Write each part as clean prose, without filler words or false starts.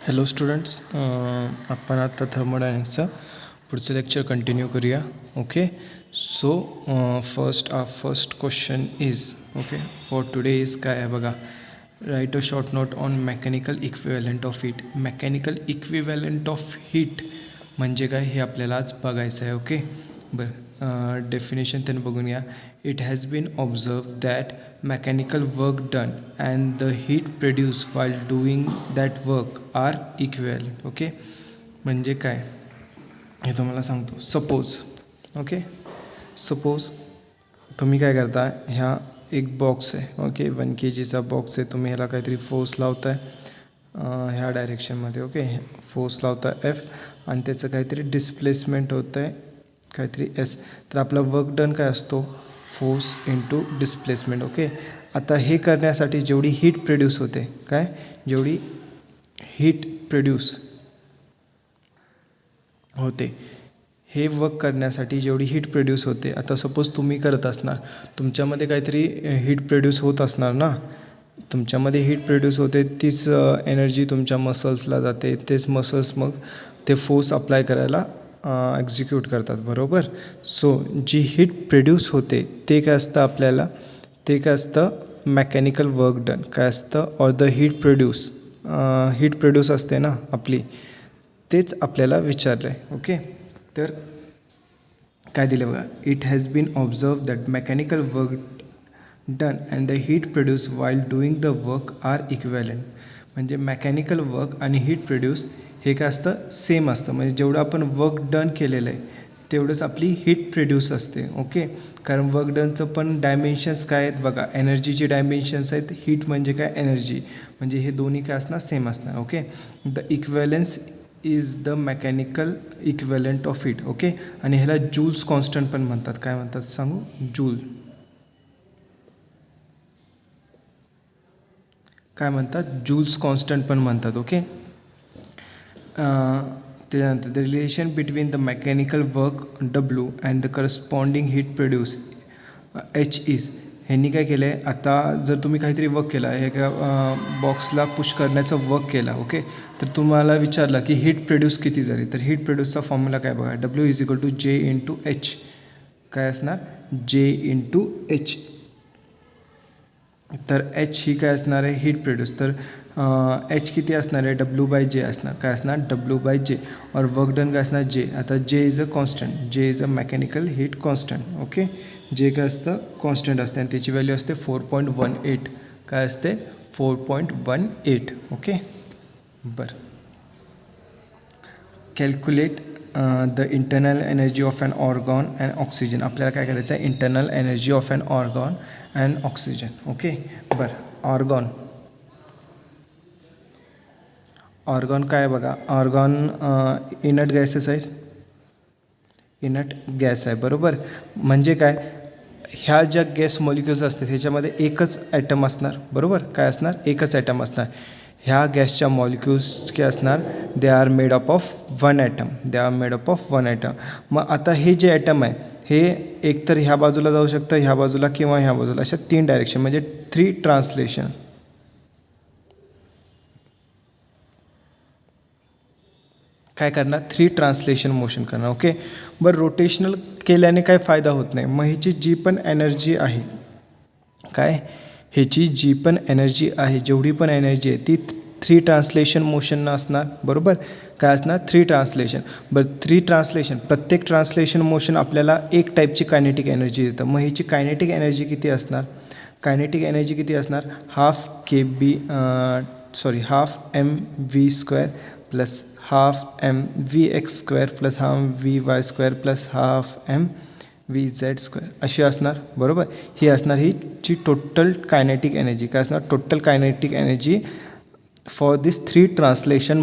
Hello students, आपण आता थर्मोडायनॅमिक्सचं पुढचं लेक्चर कंटिन्यू करूया. Okay, so first question is okay for today is काय आहे बघा. Right a short note on mechanical equivalent of heat. Mechanical equivalent of heat म्हणजे काय हे आपल्याला आज बघायचं आहे. ओके, बरं, डेफिनेशन त्यांनी बघून घ्या. It has been observe that mechanical work done and the heat produce while doing that work are equivalent. Okay, म्हणजे काय हे तुम्हाला सांगतो. सपोज तुम्ही काय करता, ह्या एक बॉक्स आहे. ओके, 1 kgचा बॉक्स आहे. तुम्ही ह्याला काहीतरी फोर्स लावताय ह्या डायरेक्शनमध्ये. ओके, फोर्स लावता F आणि त्याचं काहीतरी डिस्प्लेसमेंट होतं आहे काहीतरी S. तर आपला वर्क डन काय असतो, फोर्स इंटू डिस्प्लेसमेंट. ओके, आता हे करण्यासाठी जेवढी हीट प्रोड्यूस होते, काय जेवढी हीट प्रोड्यूस होते, हे वर्क करण्यासाठी जेवढी हीट प्रोड्यूस होते. आता सपोज तुम्ही करत असणार, तुमच्यामध्ये काहीतरी हीट प्रोड्यूस होत असणार ना, तुमच्यामध्ये हीट प्रोड्यूस होते. तीच एनर्जी तुमच्या मसल्सला जाते. तेच मसल्स मग ते फोर्स अप्लाय करायला एक्झिक्यूट करतात, बरोबर. सो जी हीट प्रोड्यूस होते ते काय असतं आपल्याला, ते काय असतं मेकॅनिकल वर्क डन काय असतं, ऑर द हीट प्रोड्यूस असते ना आपली, तेच आपल्याला विचारलं आहे. ओके, तर काय दिलं बघा. It has been observe that mechanical work done and the heat produce while doing the work are equivalent. म्हणजे मेकॅनिकल वर्क आणि हीट प्रोड्यूस हे काय असतं, सेम असतं. म्हणजे जेवढं आपण वर्क डन केलेलं आहे तेवढंच आपली हीट प्रोड्यूस असते. ओके, कारण वर्क डनचं पण डायमेन्शन्स काय आहेत बघा, एनर्जीचे डायमेन्शन्स आहेत. हीट म्हणजे काय, एनर्जी. म्हणजे हे दोन्ही काय असणार, सेम असणार. Okay, the equivalence is the mechanical equivalent of heat. Okay, आणि ह्याला जूल्स कॉन्स्टंट पण म्हणतात. काय म्हणतात सांगू, जूल काय म्हणतात, जूल्स कॉन्स्टंट पण म्हणतात. ओके, त्यानंतर the relation between the mechanical work W and the corresponding heat produce H is. ह्यांनी काय केलं आहे, आता जर तुम्ही काहीतरी वर्क केला, हे का बॉक्सला पुश करण्याचं वर्क केला. ओके, तर तुम्हाला विचारलं की हीट प्रोड्यूस किती झाली, तर हीट प्रोड्यूसचा फॉर्म्युला काय बघा, W is equal to J into H. काय असणार, J इंटू H. तर H ही काय असणार आहे, हीट प्रोड्यूस. तर H किती असणार आहे, W/J असणार. काय असणार, W/J. और वर्क डन काय असणार, J. आता J is a constant, J is a mechanical heat constant. Okay, J काय असतं, कॉन्स्टंट असते आणि त्याची व्हॅल्यू असते 4.18. काय असते, 4.18. ओके, बरं. Calculate the internal energy of an argon and oxygen. आपल्याला काय करायचं आहे, internal energy of an argon and oxygen. Okay, बरं. ऑर्गॉन काय बघा, ऑर्गॉन इनट गॅसेस आहेत, इनट गॅस आहे, बरोबर. म्हणजे काय, ह्या ज्या गॅस मॉलिक्युल्स असतात ह्याच्यामध्ये एकच ॲटम असणार, बरोबर. काय असणार, एकच ॲटम असणार. ह्या गॅसच्या मॉलिक्युल्स काय असणार, they are made up of one atom. मग आता हे जे ॲटम आहे हे एकतर ह्या बाजूला जाऊ शकतं, ह्या बाजूला किंवा ह्या बाजूला, अशा 3 डायरेक्शन, म्हणजे 3 ट्रान्सलेशन. काय करणार, 3 ट्रान्सलेशन मोशन करणार. ओके, बरं. रोटेशनल केल्याने काय फायदा होत नाही. मग ह्याची जी पण एनर्जी आहे, काय ह्याची जी पण एनर्जी आहे, जेवढी पण एनर्जी आहे ती 3 ट्रान्सलेशन मोशन असणार, बरोबर. काय असणार, 3 ट्रान्सलेशन. बरं, 3 ट्रान्सलेशन, प्रत्येक ट्रान्सलेशन मोशन आपल्याला एक टाईपची कायनेटिक एनर्जी देतं. मग ह्याची कायनेटिक एनर्जी किती असणार, half mv² plus half mvx² plus half vy² plus half mvz², अशी असणार, बरोबर. ही असणार हीची टोटल कायनेटिक एनर्जी. काय असणार, total kinetic energy for this 3 translation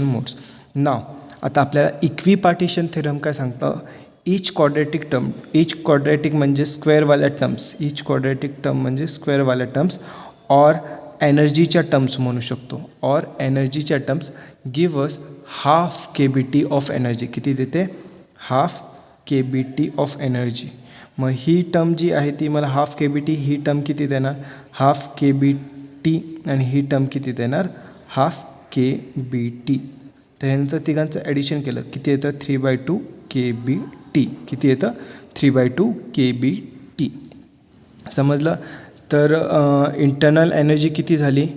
modes. Now आता आपल्याला इक्विपार्टिशन थेरम काय सांगतं, ईच क्वाड्रॅटिक म्हणजे स्क्वेअरवाल्या टर्म्स, और एनर्जीच्या टर्म्स म्हणू शकतो, और एनर्जीच्या terms give us half kBT of energy. किती देते, हाफ kBT ऑफ एनर्जी. मग ही टर्म जी आहे ती मला हाफ kBT, ही टर्म किती देणार, हाफ kBT, आणि ही टर्म किती देणार, हाफ KBT. तर यांचं तिघांचं ॲडिशन केलं किती येतं 3/2 KBT. किती येतं 3/2 KBT. समजलं. तर इंटर्नल एनर्जी किती झाली,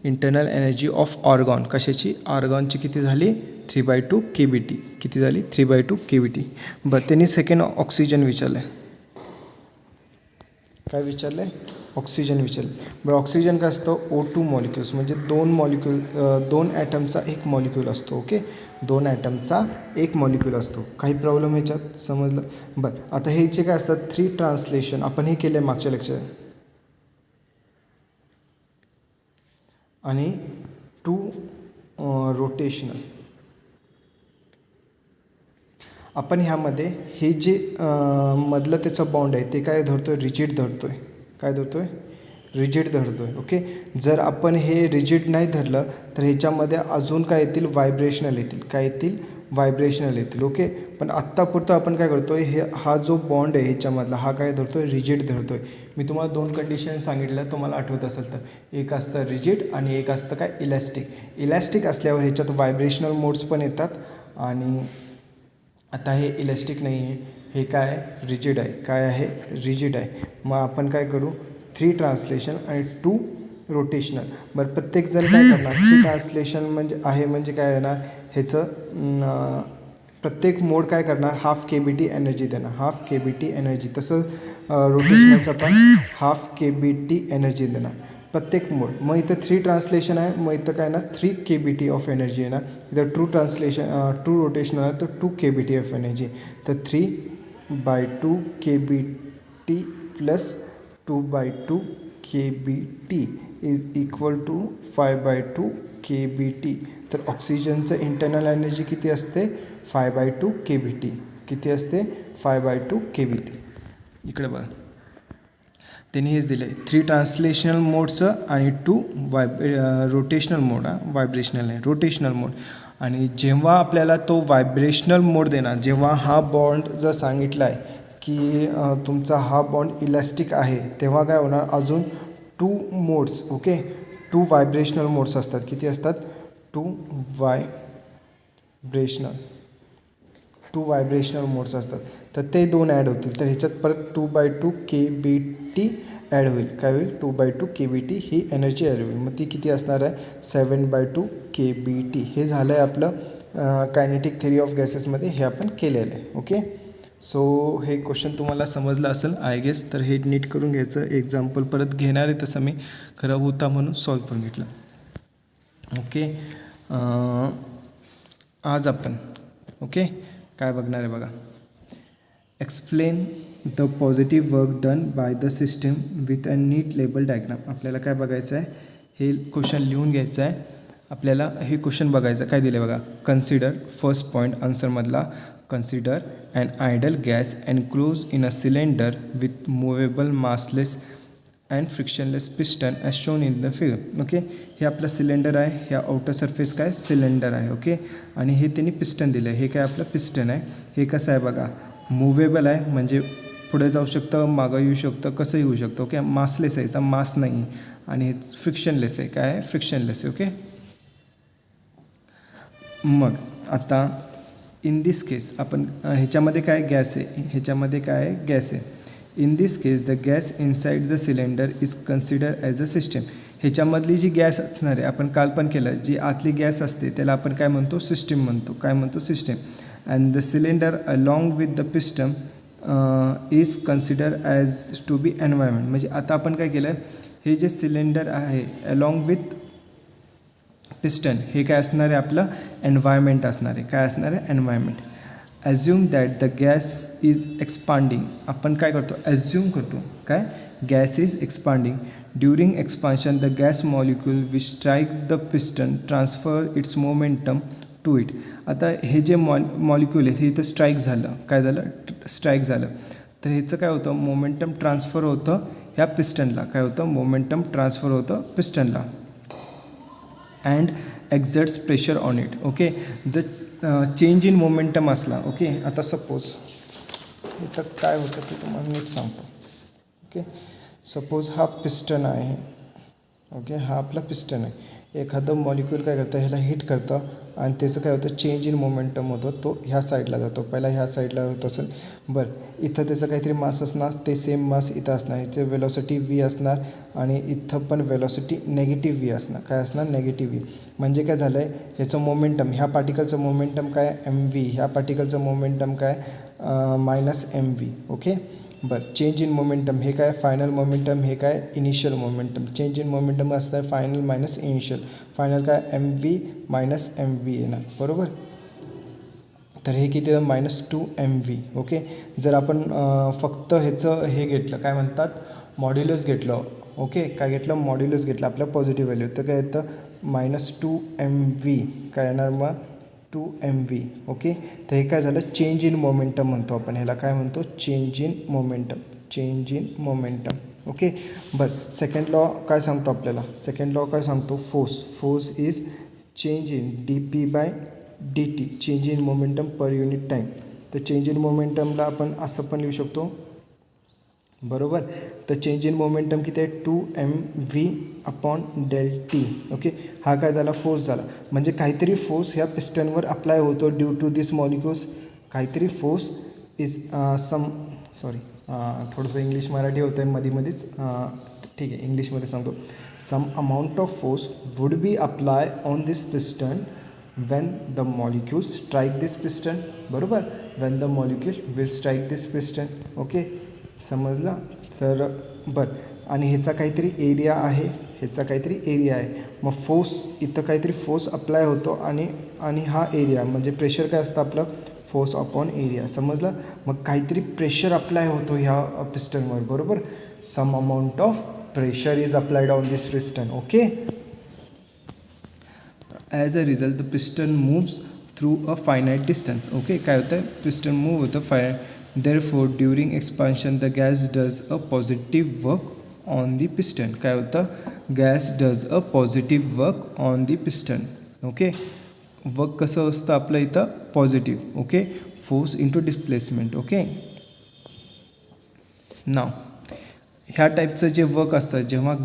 इंटर्नल एनर्जी ऑफ ऑर्गॉन, कशाची, ऑर्गॉनची किती झाली 3/2 KBT. किती झाली 3/2 KBT. बरं, त्यांनी सेकंड ऑक्सिजन विचारलं आहे. काय विचारलं आहे, ऑक्सिजन विचारलं. बरं, ऑक्सिजन काय असतं O2 मॉलिक्युल्स, म्हणजे दोन ॲटमचा एक मॉलिक्यूल असतो. ओके, 2 ॲटमचा एक मॉलिक्यूल असतो. काही प्रॉब्लेम ह्याच्यात, समजलं. बरं, आता हे जे काय असतात 3 ट्रान्सलेशन आपण हे केलं आहे मागच्या लेक्चर, आणि 2 रोटेशनल. आपण ह्यामध्ये हे जे मधलं त्याचं बॉन्ड आहे ते काय धरतो आहे, रिजिड धरतो आहे. काय धरतो आहे, रिजिड धरतो आहे. ओके, जर आपण हे रिजिड नाही धरलं तर ह्याच्यामध्ये अजून काय येतील, व्हायब्रेशनल येतील. काय येतील, व्हायब्रेशनल येतील. ओके, पण आत्तापुरतं आपण काय करतो आहे, हे हा जो बॉन्ड आहे ह्याच्यामधला हा काय धरतो आहे, रिजिड धरतो आहे. मी तुम्हाला 2 कंडिशन सांगितल्या, तुम्हाला आठवत असेल तर. एक असतं रिजिड आणि एक असतं काय, इलॅस्टिक. इलॅस्टिक असल्यावर ह्याच्यात व्हायब्रेशनल मोड्स पण येतात. आणि आता हे इलॅस्टिक नाही आहे, हे काय आहे, रिजिड आहे. काय आहे, रिजिड आहे. मग आपण काय करू, 3 ट्रान्सलेशन आणि 2 रोटेशनल. बरं, प्रत्येकजण काय करणार, 3 ट्रान्सलेशन म्हणजे काय येणार, ह्याचं प्रत्येक मोड काय करणार, हाफ KBT एनर्जी देणार, हाफ KBT एनर्जी. तसं रोटेशनलचं पण हाफ KBT एनर्जी देणार प्रत्येक मोड. मग इथं 3 ट्रान्सलेशन आहे, मग इथं काय ना 3 KBT ऑफ एनर्जी येणार. इथं 2 रोटेशनल आहे तर 2 KBT ऑफ एनर्जी. तर 3/2 KBT plus 2/2 KBT is equal to 5/2 KBT. तर ऑक्सिजनचं इंटर्नल एनर्जी किती असते, 5/2 KBT. किती असते, 5/2 KBT. इकडे बघा, त्यांनी हेच दिलं आहे 3 ट्रान्सलेशनल मोडचं आणि 2 रोटेशनल मोड. व्हायब्रेशनल नाही, रोटेशनल मोड. आणि जेव्हा आपल्याला तो व्हायब्रेशनल मोड देणार, जेव्हा हा बॉन्ड जर सांगितला आहे की तुमचा हा बॉन्ड इलॅस्टिक आहे, तेव्हा काय होणार, अजून 2 मोड्स. ओके, 2 व्हायब्रेशनल मोड्स असतात. किती असतात, 2 व्हायब्रेशनल मोड्स असतात. तर ते 2 ॲड होतील. तर ह्याच्यात परत 2/2 KBT ॲड होईल. काय होईल, 2/2 KBT ही एनर्जी ॲड होईल. मग ती किती असणार आहे, 7/2 KBT. हे झालं आहे आपलं कायनेटिक थेरी ऑफ गॅसेसमध्ये हे आपण केलेलं आहे. ओके, सो हे क्वेश्चन तुम्हाला समजलं असेल आय गेस. तर हे नीट करून घ्यायचं. एक्झाम्पल परत घेणार आहे, तसं मी खरं होता म्हणून सॉल्व करून घेतलं. ओके, आज आपण काय बघणार आहे बघा, explain the positive work done by the system with a neat label diagram. आपल्याला काय बघायचं आहे, हे क्वेश्चन लिहून घ्यायचं आहे. आपल्याला हे क्वेश्चन बघायचं, काय दिले बघा, कन्सिडर फर्स्ट पॉईंट आन्सरमधला, consider and ideal gas enclose in a cylinder with movable massless and frictionless piston as shown in the figure. Okay, हे आपलं सिलेंडर आहे, ह्या आउटर सरफेस काय सिलेंडर आहे. ओके, आणि हे त्यांनी पिस्टन दिलं आहे, हे काय आपलं पिस्टन आहे. हे कसं आहे बघा, मुवेबल आहे, म्हणजे पुढे जाऊ शकतं, मागं येऊ शकतं, कसंही होऊ शकतं. ओके, मासलेस आहे, याचा मास नाही. आणि फ्रिक्शनलेस आहे, काय आहे, फ्रिक्शनलेस आहे. ओके, मग आता इन दिस केस आपण ह्याच्यामध्ये काय गॅस आहे, ह्याच्यामध्ये काय आहे, गॅस आहे. In this case the gas inside the cylinder is consider as a system. ह्याच्यामधली जी गॅस असणार आहे, आपण काल पण केलं, जी आतली गॅस असते त्याला आपण काय म्हणतो, सिस्टम म्हणतो. काय म्हणतो, system. And the cylinder along with the piston is consider as to be environment. म्हणजे आता आपण काय केलं, हे जे सिलेंडर आहे अलॉंग विथ पिस्टन, हे काय असणार आहे, आपलं एन्व्हायरमेंट असणार आहे. काय असणार आहे, environment. Assume that the gas is expanding. आपण काय करतो, ॲज्युम करतो, काय, gas is expanding. During expansion the gas molecule which strike the piston transfer its momentum to it. आता हे जे मॉलिक्यूल आहे हे इथं स्ट्राईक झालं, काय झालं, स्ट्राईक झालं, तर ह्याचं काय होतं, मोमेंटम ट्रान्सफर होतं ह्या पिस्टनला. काय होतं, मोमेंटम ट्रान्सफर होतं पिस्टनला. And exerts pressure on it. Okay, जर चेंज इन मोमेंटम असला, ओके, आता सपोज इथं काय होतं त्याचं मला नीट सांगतो. ओके, सपोज हा पिस्टन आहे, ओके, हा आपला पिस्टन आहे. एखादं मॉलिक्यूल काय करतं, ह्याला हिट करतं आणि त्याचं काय होतं, चेंज इन मोमेंटम होतं. तो ह्या साईडला जातो, पहिला ह्या साईडला होत असेल. बरं, इथं त्याचं काहीतरी मास असणार, ते सेम मास इथं असणार. ह्याचे वेलॉसिटी v असणार आणि इथं पण वेलॉसिटी नेगेटिव्ह v असणार. काय असणार, नेगेटिव्ह v. म्हणजे काय झालं आहे, ह्याचं मोमेंटम, ह्या पार्टिकलचं मोमेंटम काय mv, ह्या पार्टिकलचं मोमेंटम काय -mv. ओके. बरं, चेंज इन मोमेंटम हे काय, फायनल मोमेंटम हे काय, initial momentum. Change in momentum असतं आहे फायनल मायनस इनिशियल. फायनल काय mv मायनस mv येणार, बरोबर. तर हे किती आहे, -2mv. ओके. जर आपण फक्त ह्याचं हे घेतलं, काय म्हणतात, मॉड्युलस घेतलं. ओके, काय घेतलं, मॉड्युलस घेतलं आपल्या पॉझिटिव्ह व्हॅल्यू, तर काय येतं -2mv. काय येणार मग, 2mv. ओके. तर हे काय झालं, चेंज इन मोमेंटम म्हणतो आपण ह्याला. काय म्हणतो, change in momentum, change in momentum. Okay. बरं, सेकंड लॉ काय सांगतो आपल्याला, सेकंड लॉ काय सांगतो, force is change in dp/dt, change in momentum per unit time. तर चेंज इन मोमेंटमला आपण असं पण लिहू शकतो, बरोबर. तर चेंज इन मोमेंटम किती आहे, 2mv/Δt. ओके. हा काय झाला, फोर्स झाला. म्हणजे काहीतरी फोर्स ह्या पिस्टनवर अप्लाय होतो ड्यू टू दिस मॉलिक्युल्स. काहीतरी फोर्स इज थोडंसं इंग्लिश मराठी होतं आहे मधीच. ठीक आहे, इंग्लिशमध्ये सांगतो. Some amount of force would be apply on this piston when the molecule strike this piston, बरोबर. when the molecule will strike this piston. Okay, समजलं. तर बरं, आणि ह्याचा काहीतरी एरिया आहे, ह्याचा काहीतरी एरिया आहे. मग फोर्स इथं काहीतरी फोर्स अप्लाय होतो आणि हा एरिया म्हणजे प्रेशर काय असतं आपलं, फोर्स अपॉन एरिया. समजलं. मग काहीतरी प्रेशर अप्लाय होतो ह्या पिस्टनवर, बरोबर. Some amount of pressure is applied on this piston. Okay. As a result the piston moves through a finite distance. Okay. काय होतं, पिस्टन मूव्ह होतं therefore during expansion the gas does a positive work on the piston. काय होतं, gas does a positive work on the piston. Okay. Work कसं असतं आपलं इथं, positive. Okay. Force into displacement. Okay. Now ह्या टाईपचं जे वर्क असतं, जेव्हा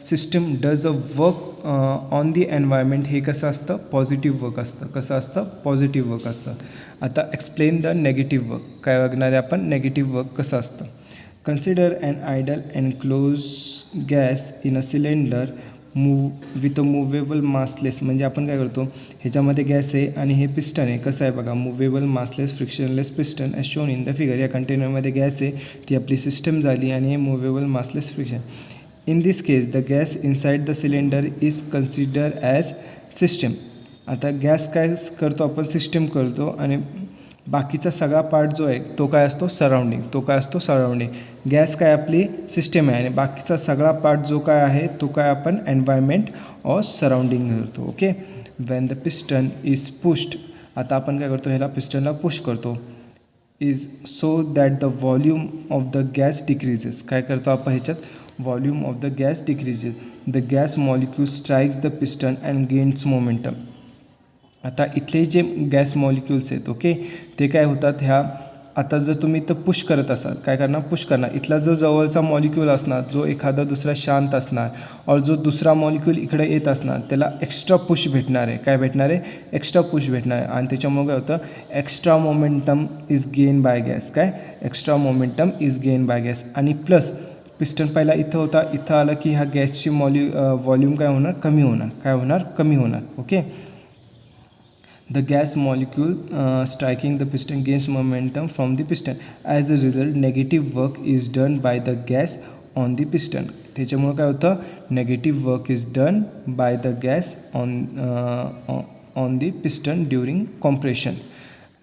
system does a work on the environment, हे कसं असतं, पॉझिटिव्ह वर्क असतं. कसं असतं, पॉझिटिव्ह वर्क असतं. आता एक्सप्लेन द नेगेटिव्ह वर्क. काय बघणार आहे आपण, नेगेटिव्ह वर्क कसं असतं. Consider an ideal enclose gas in a cylinder with a movable massless. म्हणजे आपण काय करतो, ह्याच्यामध्ये गॅस आहे आणि हे पिस्टन आहे. कसं आहे बघा, movable massless frictionless piston as shown in the figure. या कंटेनरमध्ये गॅस आहे, ती आपली सिस्टम झाली आणि हे movable massless friction. In this case the gas inside the cylinder is consider as system. आता गॅस काय करतो आपण, सिस्टम करतो आणि बाकीचा सगळा पार्ट जो आहे तो काय असतो, सराउंडिंग. तो काय असतो, सराउंडिंग. गॅस काय आपली सिस्टम आहे आणि बाकीचा सगळा पार्ट जो काय आहे तो काय आपण एन्व्हायरमेंट ऑर सराउंडिंग करतो. Okay. Wien the piston is pushed. आता आपण काय करतो, ह्याला पिस्टनला पुश करतो. Is so that the volume of the gas decreases. काय करतो आपण ह्याच्यात, volume of the gas decreases. The gas molecule strikes the piston and gains momentum. आता इथले जे गॅस मॉलिक्युल्स आहेत, ओके, ते काय होतात, ह्या आता जर तुम्ही इथं पुश करत असाल, काय करणार, पुश करणार. इथला जो जवळचा मॉलिक्यूल असणार, जो एखादा दुसरा शांत असणार और जो दुसरा मॉलिक्यूल इकडे येत असणार, त्याला एक्स्ट्रा पुश भेटणार आहे. काय भेटणार आहे, एक्स्ट्रा पुश भेटणार आहे. आणि त्याच्यामुळे काय होतं, extra momentum is gain by gas. काय, extra momentum is gain by gas. आणि प्लस पिस्टन पहिला इथं होता, इथं आलं की ह्या गॅसची व्हॉल्यूम काय होणार, कमी होणार. काय होणार, कमी होणार. Okay. The gas molecule striking the piston gains momentum from the piston. As a result, negative work is done by the gas on the piston. त्याच्यामुळे काय होतं, negative work is done by the gas on the piston during compression.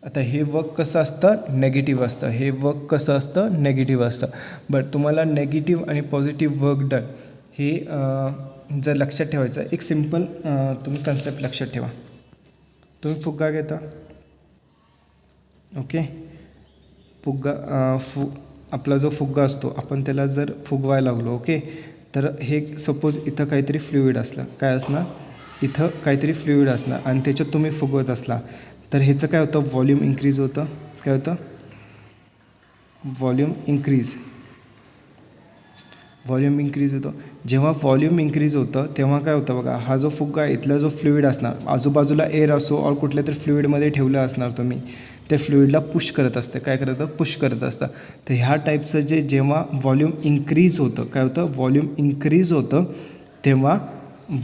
आता हे work कसं असतं, negative असतं. हे work कसं असतं, नेगेटिव्ह असतं. बट तुम्हाला नेगेटिव्ह आणि पॉझिटिव्ह वर्क डन हे जर लक्षात ठेवायचं, एक सिम्पल तुम्ही कन्सेप्ट लक्षात ठेवा. तुम्ही फुगा घेता, ओके. फुगा आपला जो फुगा असतो, आपण त्याला जर फुगवायला लागलो, ओके, तर हे सपोज इथं काहीतरी फ्लुईड असलं. काय असणार, इथं काहीतरी फ्लुईड असणार आणि त्याच्यात तुम्ही फुगवत असला, तर ह्याचं काय होतं, व्हॉल्यूम इन्क्रीज होतं. काय होतं, व्हॉल्यूम इन्क्रीज. व्हॉल्यूम इन्क्रीज होतं. जेव्हा व्हॉल्यूम इन्क्रीज होतं तेव्हा काय होतं बघा, हा जो फुगा आहे इथला जो फ्लुईड असणार, आजूबाजूला एअर असो और कुठल्या तरी फ्लुईडमध्ये ठेवलं असणार तुम्ही, त्या फ्लुईडला पुश करत असतं. काय करतं? पुश करत असतं. तर ह्या टाईपचं जेव्हा व्हॉल्यूम इन्क्रीज होतं, काय होतं? व्हॉल्यूम इन्क्रीज होतं तेव्हा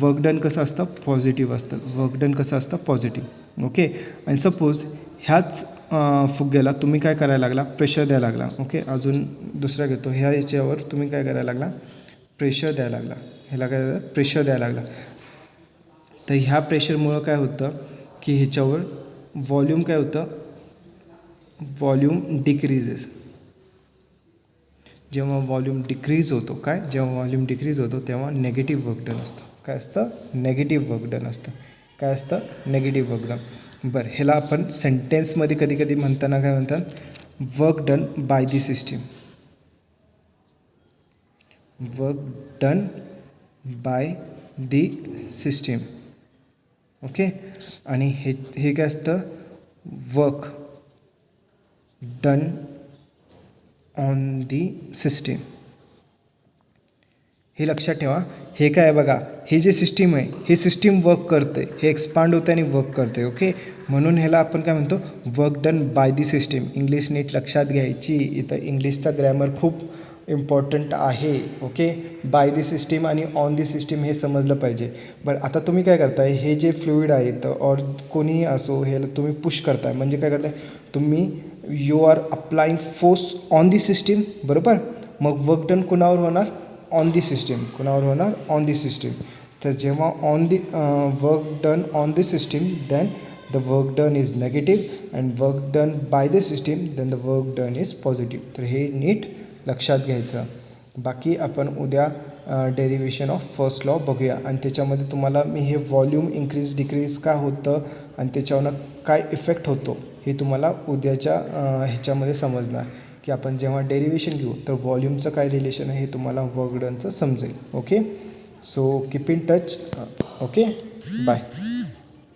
वर्क डन कसं असतं? पॉझिटिव्ह असतं. वर्क डन कसं असतं? पॉझिटिव्ह. ओके. आणि सपोज ह्याच फुग्याला तुम्ही काय करायला लागला? प्रेशर द्यायला लागला. ओके. अजून दुसरा घेतो. ह्या याच्यावर तुम्ही काय करायला लागला? प्रेशर द्यायला लागला. ह्याला काय झालं? प्रेशर द्यायला लागला. तर ह्या प्रेशरमुळं काय होतं की ह्याच्यावर व्हॉल्यूम काय होतं? Volume decreases. जेव्हा व्हॉल्यूम डिक्रीज होतो, काय? जेव्हा व्हॉल्यूम डिक्रीज होतो तेव्हा नेगेटिव्ह वर्क डन असतं. काय असतं? नेगेटिव्ह वर्क डन असतं. काय असतं? Negative work done. बरं, ह्याला आपण सेंटेन्समध्ये कधी कधी म्हणताना काय म्हणतात? Work done by the system. Work done by the system. Okay. आणि हे काय असतं? Work done on the system. हे लक्षात ठेवा. हे काय आहे बघा, हे जे सिस्टीम आहे हे सिस्टीम वर्क करते, हे एक्सपांड होते आणि वर्क करते. ओके. म्हणून ह्याला आपण काय म्हणतो? Work done by the system. English नीट लक्षात घ्यायची. इथं इंग्लिशचा ग्रॅमर खूप इम्पॉर्टंट आहे. ओके. बाय दी सिस्टीम आणि ऑन दी सिस्टीम हे समजलं पाहिजे. बरं, आता तुम्ही काय करताय? हे जे फ्लुईड आहे तर और कोणीही असो, हे तुम्ही पुश करताय. म्हणजे काय करताय? तुम्ही you are applying force on the system. बरोबर. मग वर्क डन कुणावर होणार? On the system. कुणावर होणार? On the system. तर जेव्हा on the work done on the system then the work done is negative and work done by the system then the work done is positive. तर हे नीट लक्षात घ्यायचं. बाकी आपण उद्या डेरिव्हेशन ऑफ फर्स्ट लॉ बघूया आणि त्याच्यामध्ये तुम्हाला मी हे व्हॉल्यूम इन्क्रीज डिक्रीज का होतं आणि त्याच्यावरनं काय इफेक्ट होतो हे तुम्हाला उद्याच्या ह्याच्यामध्ये समजणार की आपण जेव्हा डेरिव्हेशन घेऊ तर व्हॉल्यूमचं काय रिलेशन आहे हे तुम्हाला वर्क डनचं समजेल. Okay. So keep in touch. Okay. Bye.